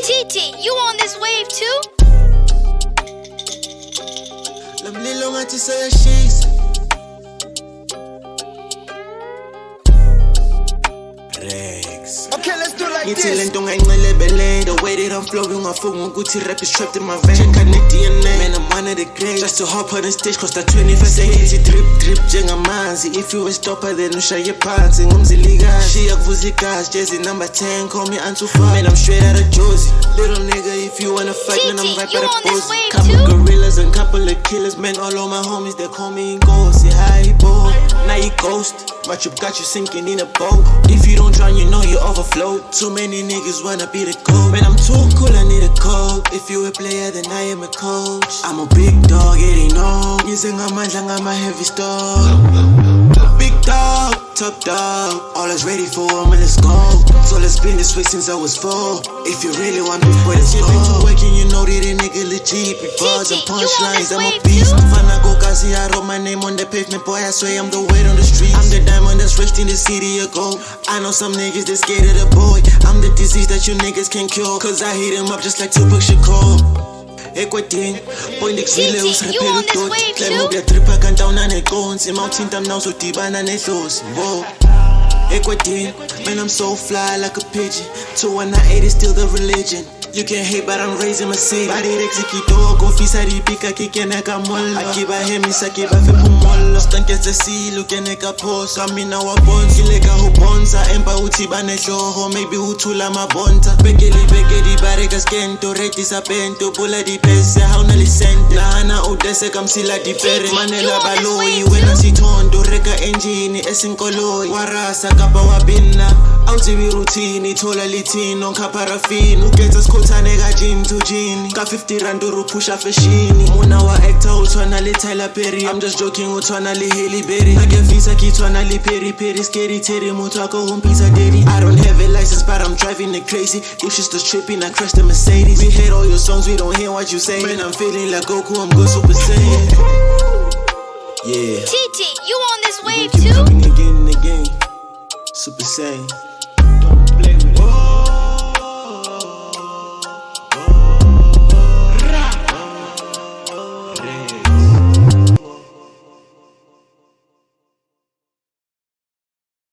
TT, you on this wave too? Lamlilo ngathi sayashisa. Rex. Okay, let's do like Ngithi this. lento nganqelebele. The way that I'm flowing ngafunga ukuthi rap is trapped in my vein. Check out DNA, man, I'm one of the greats. Just to hop on the stage cost a 25 seconds. Drip drip njengamanzi. If you a stopper then ushaye phansi ngumzilikazi. Shiya kuvuza igazi, Jazzy number 10, call me Antu 5. Man, I'm straight out of Josie. Little nigga, if you wanna fight, man, I'm right by the post. Couple gorillas and couple of killers, man, all of my homies, they call me Ghost. Say hi, boy, now you ghost. My trip got you sinking in a boat. If you don't drown, you know you overflow. Too many niggas wanna be the goat. Man, I'm too cool, I need a code. If you a player, then I am a coach. I'm a big dog, it ain't no. Using a heavy stuff. Big dog, top dog. All is ready for them, let's go. So let's spin this way since I was 4. If you really want me, boy, let's go. Been to working, you know that a nigga legit. Big bars and punchlines, I'm a beast. Fana go kasi, I wrote my name on the pavement, boy, I swear I'm the weight on the streets. I'm the diamond that's rich in the city of gold. I know some niggas that scared of the boy. I'm the disease that you niggas can't cure. Cause I hit him up just like Tupac Shakur. Ekwating, point exile usirepela udoti. Claim uyatripa kantauna negonzi. Mawuthinta mna uzodibana nedlozi. Whoa. Ekwating, man, I'm so fly like a pigeon. 2198 is still the religion. You can hate, but I'm raising my city. Body executor, go fisa ripika kikeneka mola. Akiba hemisa kiba fepu mola. Stankeza si lukeneka posa. Kamina wa bonzi lega hubonza. Empa utiba nehloho, maybe utula mabonta. Begeli bareka skento, reti sapento. Pula di pese, hauna lisente. Lahana udese kamsila di pere. Manela baloi, wena sitondo. Reka engine, esinkoloi. Warasa kapa wabina. Autibi routine, tola litino. Kaparafin, uketa skotane ka gin to gin. Ka 50 rand uru pusha feshini. Muna wa actor utwana li Tyler Perry. I'm just joking utwana li Hailey Berry. Akefisa kitwana li peri peri. Scary Terry mutako humpisa daddy. I don't have a license but I'm driving it crazy. If she's just tripping I crash the Mercedes. We hate all your songs, we don't hear what you say. Man, I'm feeling like Goku, I'm go Super Saiyan. Yeah. TT, you on this wave Keep too? coming again and again. Super Saiyan.